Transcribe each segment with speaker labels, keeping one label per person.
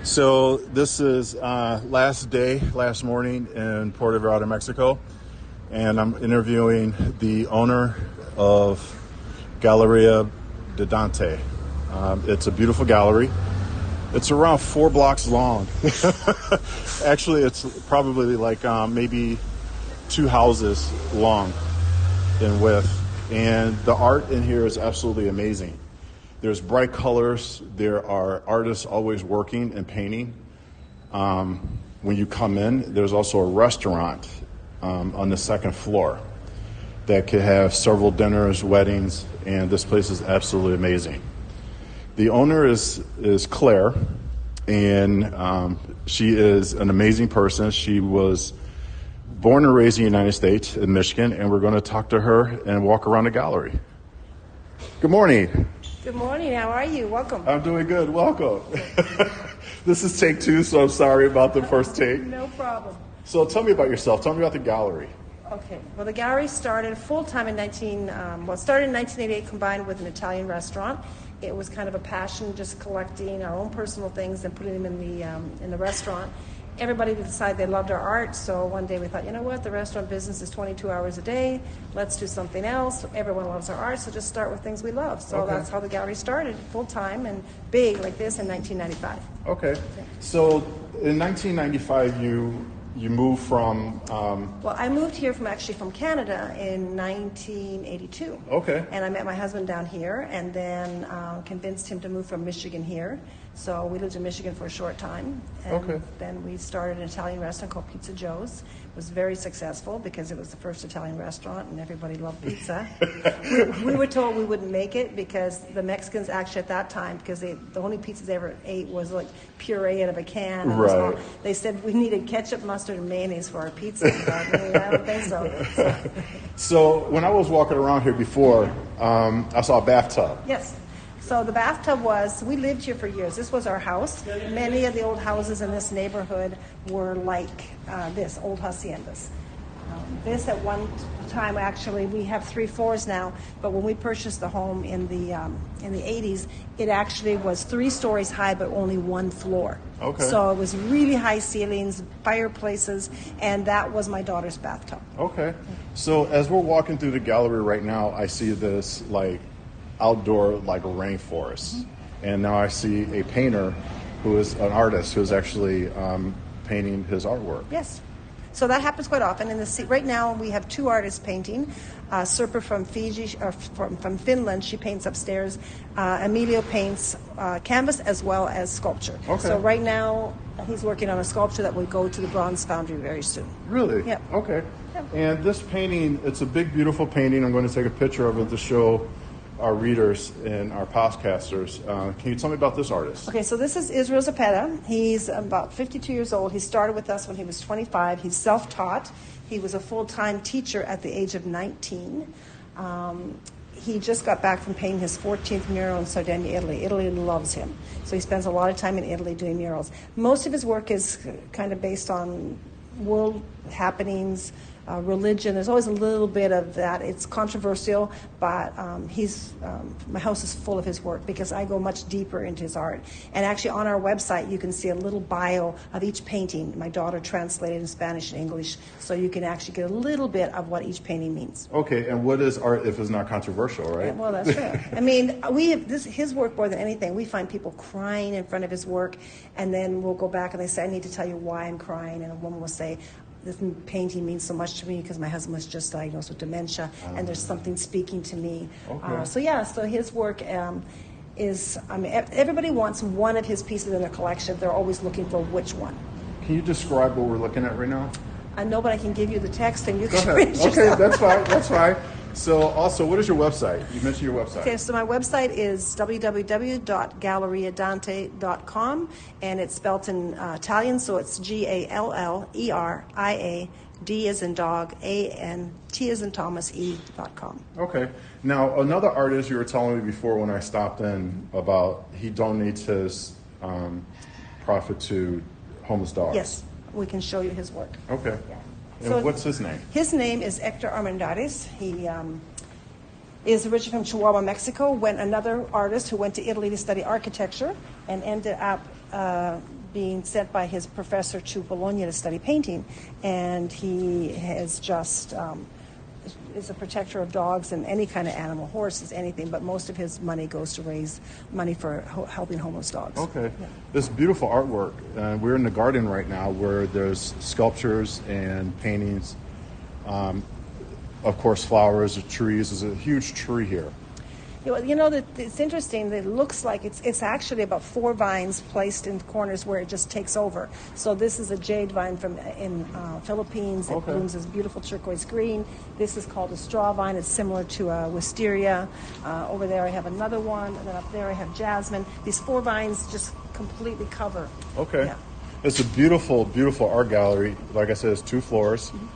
Speaker 1: So this is last morning in Puerto Vallarta, Mexico, and I'm interviewing the owner of Galleria de Dante. It's a beautiful gallery. It's around 4 blocks long. Actually, it's probably like maybe 2 houses long in width, and the art in here is absolutely amazing. There's bright colors. There are artists always working and painting. When you come in, there's also a restaurant on the second floor that could have several dinners, weddings, and this place is absolutely amazing. The owner is Claire, and she is an amazing person. She was born and raised in the United States, in Michigan, and we're going to talk to her and walk around the gallery. Good morning.
Speaker 2: Good morning. How are you? Welcome.
Speaker 1: I'm doing good. Welcome. This is take 2, so I'm sorry about the first take.
Speaker 2: No problem.
Speaker 1: So tell me about yourself. Tell me about the gallery.
Speaker 2: Okay. Well, the gallery started full-time in 1988, combined with an Italian restaurant. It was kind of a passion, just collecting our own personal things and putting them in the restaurant. Everybody decided they loved our art, so one day we thought, you know what, the restaurant business is 22 hours a day. Let's do something else. Everyone loves our art, so just start with things we love. So That's how the gallery started, full-time and big like this in 1995.
Speaker 1: Okay. So in 1995, you moved from...
Speaker 2: Well, I moved here from Canada in 1982.
Speaker 1: Okay.
Speaker 2: And I met my husband down here and then convinced him to move from Michigan here. So we lived in Michigan for a short time. And then we started an Italian restaurant called Pizza Joe's. It was very successful because it was the first Italian restaurant and everybody loved pizza. we were told we wouldn't make it because the Mexicans actually at that time, because the only pizza they ever ate was like puree out of a can.
Speaker 1: Right.
Speaker 2: They said we needed ketchup, mustard, and mayonnaise for our pizza. But I don't think so.
Speaker 1: So when I was walking around here before, I saw a bathtub.
Speaker 2: Yes. So the bathtub we lived here for years. This was our house. Many of the old houses in this neighborhood were like this, old haciendas. This at one time, actually, we have 3 floors now, but when we purchased the home in the 80s, it actually was 3 stories high, but only 1 floor.
Speaker 1: Okay.
Speaker 2: So it was really high ceilings, fireplaces, and that was my daughter's bathtub.
Speaker 1: Okay. So as we're walking through the gallery right now, I see this like outdoor like rainforest, and now I see a painter who is an artist who is actually painting his artwork.
Speaker 2: Yes. So that happens quite often. Right now we have 2 artists painting. Sirpa from Fiji, or from Finland, she paints upstairs. Emilio paints canvas as well as sculpture.
Speaker 1: Okay.
Speaker 2: So right now he's working on a sculpture that will go to the bronze foundry very soon.
Speaker 1: Really?
Speaker 2: Yep.
Speaker 1: Okay.
Speaker 2: Yep.
Speaker 1: And this painting, it's a big, beautiful painting. I'm going to take a picture of it to show our readers and our podcasters. Can you tell me about this artist?
Speaker 2: Okay, so this is Israel Zapata. He's about 52 years old. He started with us when he was 25. He's self-taught. He was a full-time teacher at the age of 19. He just got back from painting his 14th mural in Sardinia, Italy. Italy loves him. So he spends a lot of time in Italy doing murals. Most of his work is kind of based on world happenings, religion. There's always a little bit of that. It's controversial, but my house is full of his work because I go much deeper into his art. And actually on our website, you can see a little bio of each painting. My daughter translated in Spanish and English, so you can actually get a little bit of what each painting means.
Speaker 1: Okay, and what is art if it's not controversial, right?
Speaker 2: Yeah, well, that's true. I mean, his work more than anything, we find people crying in front of his work, and then we'll go back and they say, I need to tell you why I'm crying, and a woman will say, this painting means so much to me because my husband was just diagnosed with dementia, and there's something speaking to me.
Speaker 1: Okay.
Speaker 2: So his work is, everybody wants one of his pieces in their collection. They're always looking for which one.
Speaker 1: Can you describe what we're looking at right now?
Speaker 2: I know, but I can give you the text and you
Speaker 1: Go
Speaker 2: can
Speaker 1: ahead.
Speaker 2: read it yourself.
Speaker 1: Okay, that's fine. So also, what is your website? You mentioned your website.
Speaker 2: Okay, so my website is www.galleriadante.com, and it's spelled in Italian, so it's Galleria, D as in dog, A-N-T as in Thomas, E.com.
Speaker 1: Okay. Now, another artist you were telling me before when I stopped in about he donates his profit to homeless dogs.
Speaker 2: Yes, we can show you his work.
Speaker 1: Okay.
Speaker 2: Yeah.
Speaker 1: And
Speaker 2: So
Speaker 1: what's his name?
Speaker 2: His name is Hector Armendariz. He is originally from Chihuahua, Mexico. Another artist who went to Italy to study architecture and ended up being sent by his professor to Bologna to study painting, and he has just is a protector of dogs and any kind of animal, horses, anything, but most of his money goes to raise money for helping homeless dogs.
Speaker 1: Okay.
Speaker 2: Yeah.
Speaker 1: This beautiful artwork. We're in the garden right now where there's sculptures and paintings. Of course, flowers, trees. There's a huge tree here.
Speaker 2: You know, that it's interesting that it looks like it's actually about 4 vines placed in corners where it just takes over. So this is a jade vine from in Philippines. It blooms this beautiful turquoise green. This is called a straw vine. It's similar to a wisteria. Over there I have another one, and then up there I have jasmine. These 4 vines just completely cover.
Speaker 1: Okay.
Speaker 2: Yeah.
Speaker 1: It's a beautiful, beautiful art gallery. Like I said, it's 2 floors. Mm-hmm.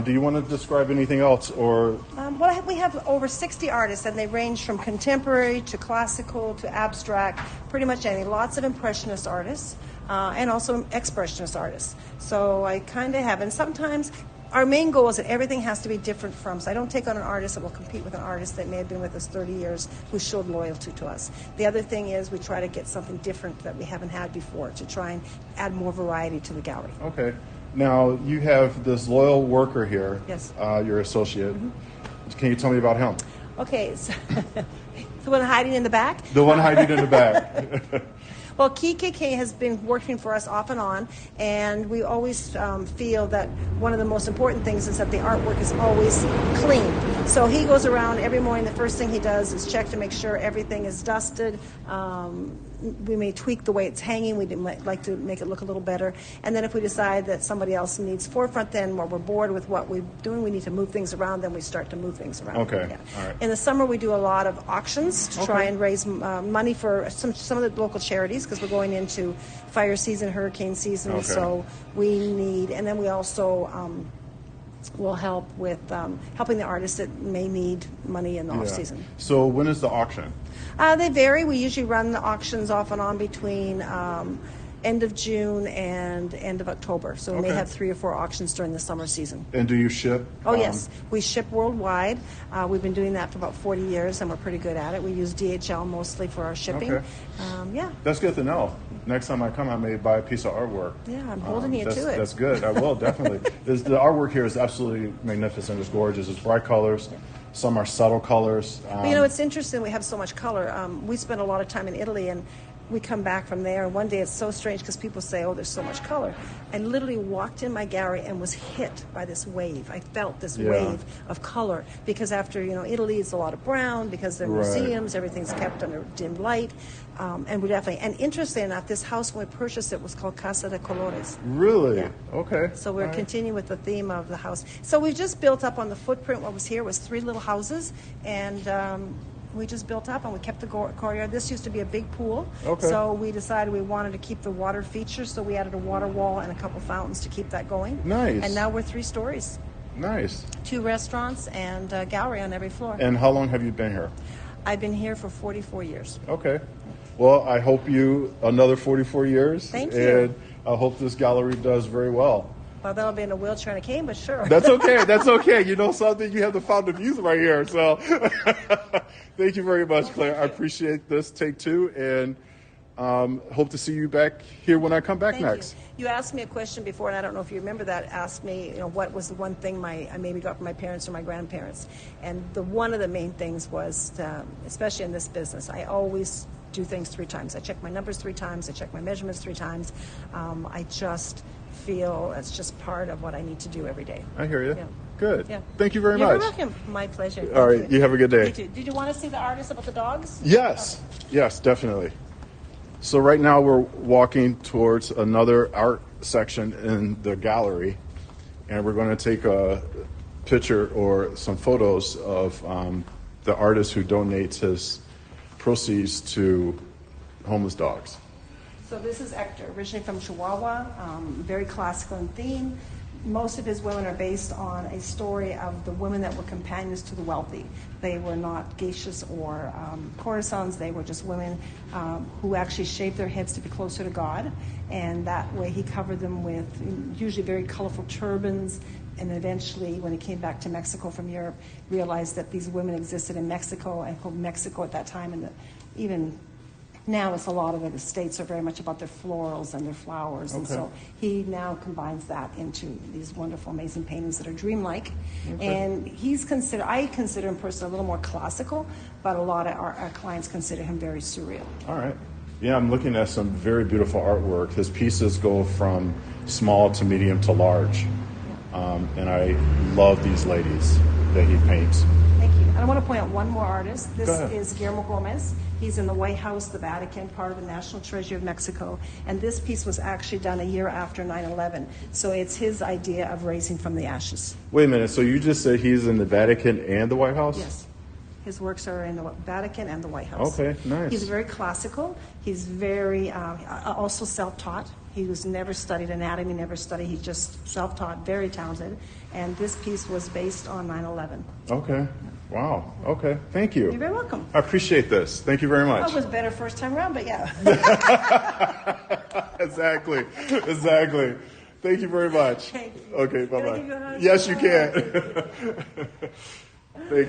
Speaker 1: Do you want to describe anything else, or?
Speaker 2: Well, we have over 60 artists, and they range from contemporary to classical to abstract, pretty much anything. Lots of impressionist artists and also expressionist artists. So I kind of have, and sometimes our main goal is that everything has to be different from. So I don't take on an artist that will compete with an artist that may have been with us 30 years who showed loyalty to us. The other thing is we try to get something different that we haven't had before to try and add more variety to the gallery.
Speaker 1: Okay. Now, you have this loyal worker here.
Speaker 2: Yes.
Speaker 1: Your associate. Mm-hmm. Can you tell me about him?
Speaker 2: Okay. So the one hiding in the back?
Speaker 1: The one hiding in the back.
Speaker 2: Well, Kike has been working for us off and on, and we always feel that one of the most important things is that the artwork is always clean. So he goes around every morning. The first thing he does is check to make sure everything is dusted. We may tweak the way it's hanging. We'd like to make it look a little better. And then if we decide that somebody else needs forefront, then or we're bored with what we're doing, we need to move things around, then we start to move things around.
Speaker 1: Okay.
Speaker 2: Yeah.
Speaker 1: All right.
Speaker 2: In the summer, we do a lot of auctions to try and raise money for some of the local charities, because we're going into fire season, hurricane season, so we need, and then we also will help with helping the artists that may need money in the off season.
Speaker 1: So when is the auction?
Speaker 2: They vary. We usually run the auctions off and on between end of June and end of October. So we may have 3 or 4 auctions during the summer season.
Speaker 1: And do you ship?
Speaker 2: Oh, yes. We ship worldwide. We've been doing that for about 40 years, and we're pretty good at it. We use DHL mostly for our shipping.
Speaker 1: Okay.
Speaker 2: Yeah.
Speaker 1: That's good to know. Next time I come, I may buy a piece of artwork.
Speaker 2: Yeah, I'm holding you to it.
Speaker 1: That's good. I will, definitely. The artwork here is absolutely magnificent. It's gorgeous. It's bright colors. Some are subtle colors.
Speaker 2: But, you know, it's interesting we have so much color. We spent a lot of time in Italy, and we come back from there, and one day it's so strange because people say, oh, there's so much color. I literally walked in my gallery and was hit by this wave. I felt this wave of color because after, Italy, it's a lot of brown because they're museums, everything's kept under dim light. And we definitely, and interestingly enough, this house when we purchased it was called Casa de Colores.
Speaker 1: Really?
Speaker 2: Yeah.
Speaker 1: Okay.
Speaker 2: So we're continuing with the theme of the house. So we've just built up on the footprint. What was here was 3 little houses, and we just built up and we kept the courtyard. This used to be a big pool.
Speaker 1: Okay.
Speaker 2: So we decided we wanted to keep the water feature, so we added a water wall and a couple fountains to keep that going.
Speaker 1: Nice.
Speaker 2: And now we're 3 stories.
Speaker 1: Nice.
Speaker 2: 2 restaurants and a gallery on every floor.
Speaker 1: And how long have you been here?
Speaker 2: I've been here for 44 years.
Speaker 1: Okay. Well, I hope you another 44 years.
Speaker 2: Thank you.
Speaker 1: And I hope this gallery does very well.
Speaker 2: Well, that'll be in a wheelchair and a cane, but sure.
Speaker 1: That's okay. That's okay. You know something? You have the fountain of youth right here. So thank you very much, Claire. I appreciate this. Take 2. And hope to see you back here when I come back next.
Speaker 2: You asked me a question before, and I don't know if you remember that. Asked me, what was the one thing I maybe got from my parents or my grandparents. And one of the main things was, especially in this business, I always do things 3 times. I check my numbers 3 times. I check my measurements 3 times. I just feel it's just part of what I need to do every day.
Speaker 1: I hear you.
Speaker 2: Yeah.
Speaker 1: Good.
Speaker 2: Yeah.
Speaker 1: Thank you very
Speaker 2: You're
Speaker 1: much.
Speaker 2: welcome. My pleasure.
Speaker 1: All right. You have a good day.
Speaker 2: You too. Did you want to see the artist about the dogs?
Speaker 1: Yes. Yes, definitely. So right now we're walking towards another art section in the gallery, and we're going to take a picture or some photos of the artist who donates his proceeds to homeless dogs.
Speaker 2: So this is Hector, originally from Chihuahua, very classical in theme. Most of his women are based on a story of the women that were companions to the wealthy. They were not geishas or courtesans. They were just women who actually shaved their heads to be closer to God. And that way he covered them with usually very colorful turbans. And eventually, when he came back to Mexico from Europe, realized that these women existed in Mexico, and called Mexico at that time, and even Now it's a lot of the states are very much about their florals and their flowers, and
Speaker 1: Okay.
Speaker 2: so he now combines that into these wonderful, amazing paintings that are dreamlike.
Speaker 1: Okay.
Speaker 2: And I consider him personally a little more classical, but a lot of our clients consider him very surreal.
Speaker 1: All right. Yeah, I'm looking at some very beautiful artwork. His pieces go from small to medium to large. And I love these ladies that he paints.
Speaker 2: Thank you. And I want to point out one more artist. This
Speaker 1: Go ahead.
Speaker 2: is Guillermo Gomez. He's in the White House, the Vatican, part of the National Treasury of Mexico. And this piece was actually done a year after 9/11. So it's his idea of raising from the ashes.
Speaker 1: Wait a minute. So you just said he's in the Vatican and the White House?
Speaker 2: Yes. His works are in the Vatican and the White House.
Speaker 1: Okay, nice.
Speaker 2: He's very classical. He's very also self-taught. He was never studied anatomy, never studied. He's just self-taught, very talented. And this piece was based on 9/11.
Speaker 1: Okay. Wow. Okay. Thank you.
Speaker 2: You're very welcome.
Speaker 1: I appreciate this. Thank you very
Speaker 2: Well,
Speaker 1: much.
Speaker 2: it was better first time around, but yeah.
Speaker 1: Exactly. Exactly. Thank you very much.
Speaker 2: Okay.
Speaker 1: Okay.
Speaker 2: Can I
Speaker 1: Bye-bye.
Speaker 2: give you a hug?
Speaker 1: Yes, you can. Thank